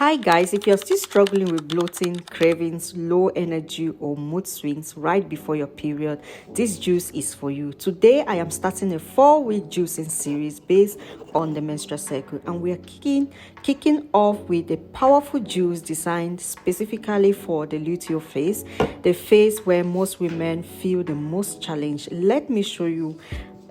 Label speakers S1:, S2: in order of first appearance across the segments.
S1: Hi guys, if you're still struggling with bloating, cravings, low energy or mood swings right before your period, this juice is for you. Today I am starting a 4-week juicing series based on the menstrual cycle, and we are kicking off with a powerful juice designed specifically for the luteal phase, the phase where most women feel the most challenged. Let me show you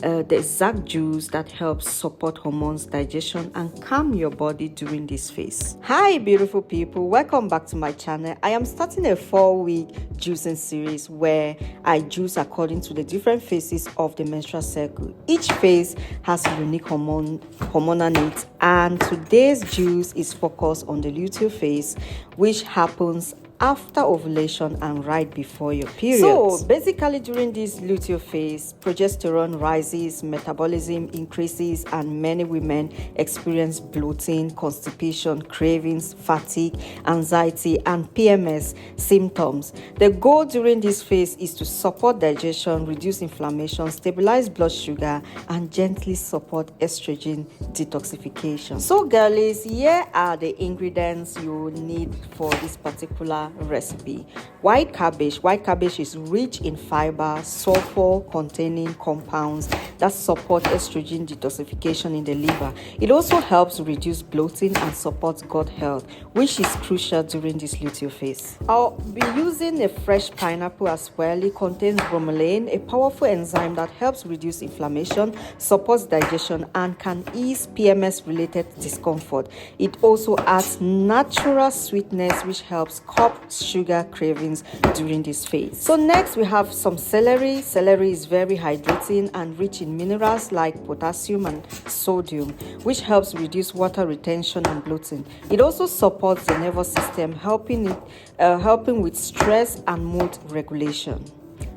S1: the exact juice that helps support hormones, digestion, and calm your body during this phase. Hi beautiful people, welcome back to my channel. I am starting a 4-week juicing series where I juice according to the different phases of the menstrual cycle. Each phase has a unique hormonal needs, and today's juice is focused on the luteal phase, which happens after ovulation and right before your period. So basically during this luteal phase, progesterone rises, metabolism increases, and many women experience bloating, constipation, cravings, fatigue, anxiety, and PMS symptoms. The goal during this phase is to support digestion, reduce inflammation, stabilize blood sugar, and gently support estrogen detoxification. So girlies, here are the ingredients you need for this particular recipe. White cabbage is rich in fiber, sulfur containing compounds that support estrogen detoxification in the liver. It also helps reduce bloating and supports gut health, which is crucial during this luteal phase. I'll be using a fresh pineapple as well. It contains bromelain, a powerful enzyme that helps reduce inflammation, supports digestion, and can ease PMS related discomfort. It also adds natural sweetness, which helps curb sugar cravings during this phase. So next we have some celery. Celery is very hydrating and rich in minerals like potassium and sodium, which helps reduce water retention and bloating. It also supports the nervous system, helping with stress and mood regulation.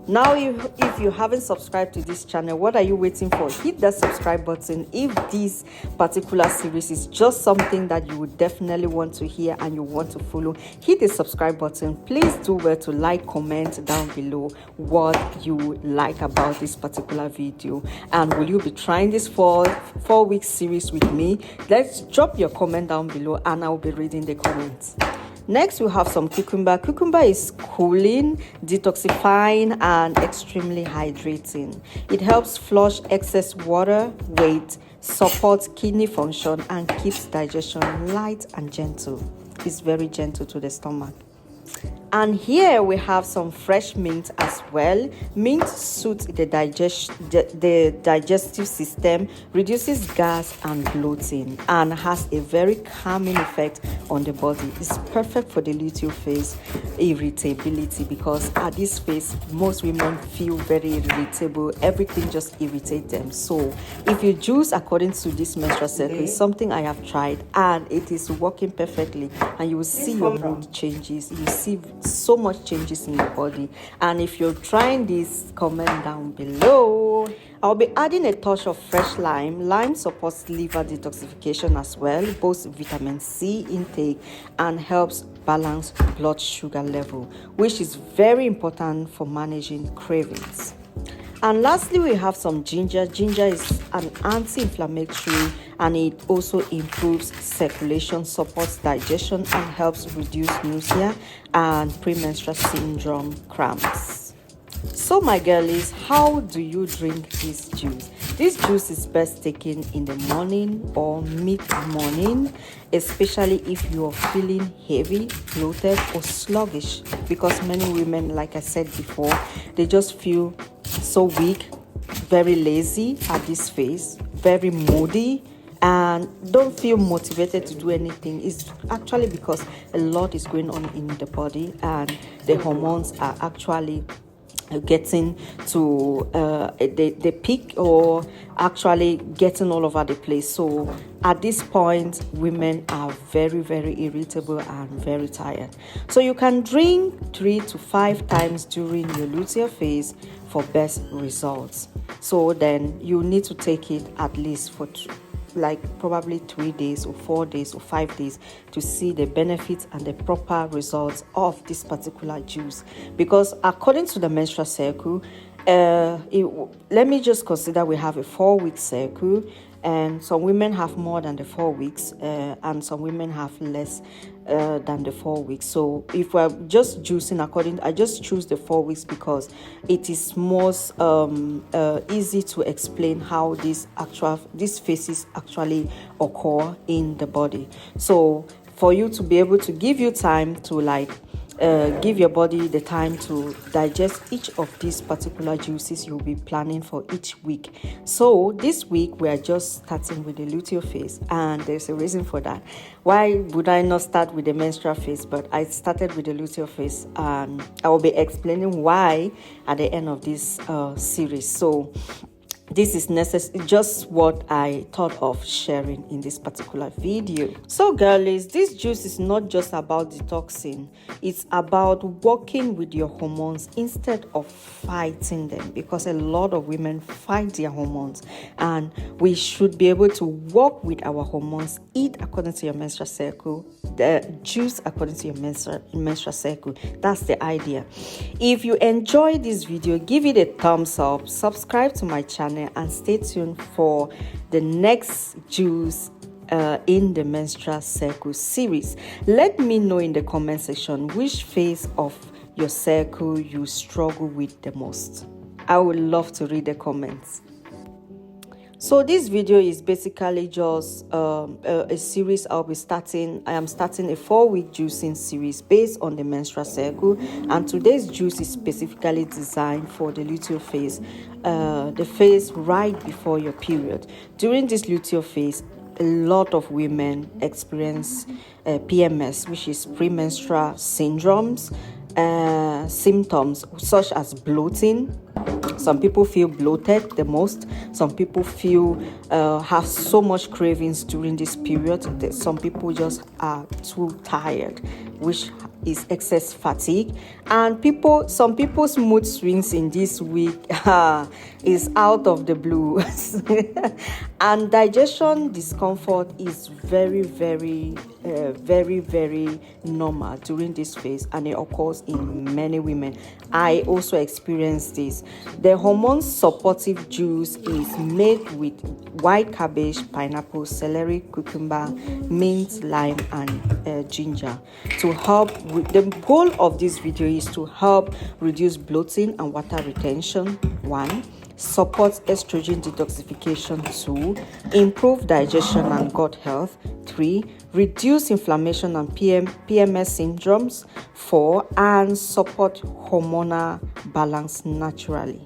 S1: Now, if you haven't subscribed to this channel, what are you waiting for? Hit that subscribe button. If this particular series is just something that you would definitely want to hear and you want to follow, hit the subscribe button. Please do well to like, comment down below what you like about this particular video. And will you be trying this 4-week series with me? Let's drop your comment down below and I'll be reading the comments. Next, we have some cucumber. Cucumber is cooling, detoxifying, and extremely hydrating. It helps flush excess water, weight, supports kidney function, and keeps digestion light and gentle. It's very gentle to the stomach. And here we have some fresh mint as well. Mint suits the digestive system, reduces gas and bloating, and has a very calming effect on the body. It's perfect for the luteal phase irritability, because at this phase most women feel very irritable. Everything just irritates them. So if you juice according to this menstrual cycle, it's something I have tried and it is working perfectly, and you will see your mood changes. You see so much changes in your body. And if you're trying this, comment down below. I'll be adding a touch of fresh lime. Lime supports liver detoxification as well, boosts vitamin C intake, and helps balance blood sugar level, which is very important for managing cravings. And lastly, we have some ginger. Ginger is an anti-inflammatory, and it also improves circulation, supports digestion, and helps reduce nausea and premenstrual syndrome cramps. So my girlies, how do you drink this juice? This juice is best taken in the morning or mid-morning, especially if you are feeling heavy, bloated, or sluggish, because many women, like I said before, they just feel so weak, very lazy at this phase, very moody, and don't feel motivated to do anything. It's actually because a lot is going on in the body, and the hormones are actually getting to the peak, or actually getting all over the place. So at this point, women are very, very irritable and very tired. So you can drink 3 to 5 times during your luteal phase for best results. So then you need to take it at least for like probably 3 days or 4 days or 5 days to see the benefits and the proper results of this particular juice. Because according to the menstrual cycle, let me just consider we have a 4-week cycle. and some women have more than the 4 weeks, and some women have less than the 4 weeks. So if we're just juicing I just choose the 4 weeks because it is most easy to explain how these phases actually occur in the body. So for you to be able to give you time to give your body the time to digest each of these particular juices you'll be planning for each week. So this week we are just starting with the luteal phase, and there's a reason for that. Why would I not start with the menstrual phase? But I started with the luteal phase, and I will be explaining why at the end of this series. So this is just what I thought of sharing in this particular video. So girlies, this juice is not just about detoxing, it's about working with your hormones instead of fighting them, because a lot of women fight their hormones, and we should be able to work with our hormones, eat according to your menstrual cycle, the juice according to your menstrual cycle. That's the idea. If you enjoyed this video, give it a thumbs up, subscribe to my channel, and stay tuned for the next juice in the menstrual cycle series. Let me know in the comment section which phase of your cycle you struggle with the most. I would love to read the comments. So this video is basically just a series I am starting a 4-week juicing series based on the menstrual cycle, and today's juice is specifically designed for the luteal phase, the phase right before your period. During this luteal phase, a lot of women experience PMS, which is premenstrual symptoms such as bloating. Some people feel bloated the most. Some people feel have so much cravings during this period that some people just are too tired, which is excess fatigue. And some people's mood swings in this week is out of the blue. And digestion discomfort is very, very normal during this phase, and it occurs in many women. I also experienced this. The hormone-supportive juice is made with white cabbage, pineapple, celery, cucumber, mint, lime, and ginger. To help with the goal of this video is to help reduce bloating and water retention. 1. Support estrogen detoxification. 2. Improve digestion and gut health. 3. Reduce inflammation and PMS syndromes. 4. And support hormonal balance naturally.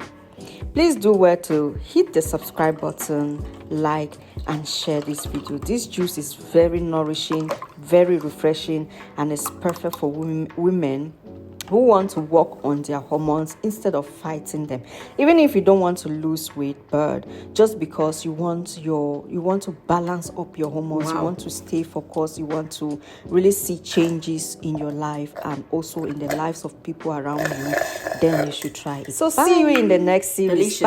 S1: Please do well to hit the subscribe button, like, and share this video. This juice is very nourishing, very refreshing, and it's perfect for women who want to work on their hormones instead of fighting them. Even if you don't want to lose weight, but just because you want to balance up your hormones, you want to stay focused, you want to really see changes in your life and also in the lives of people around you, then you should try it. So see you in the next series. Delicious.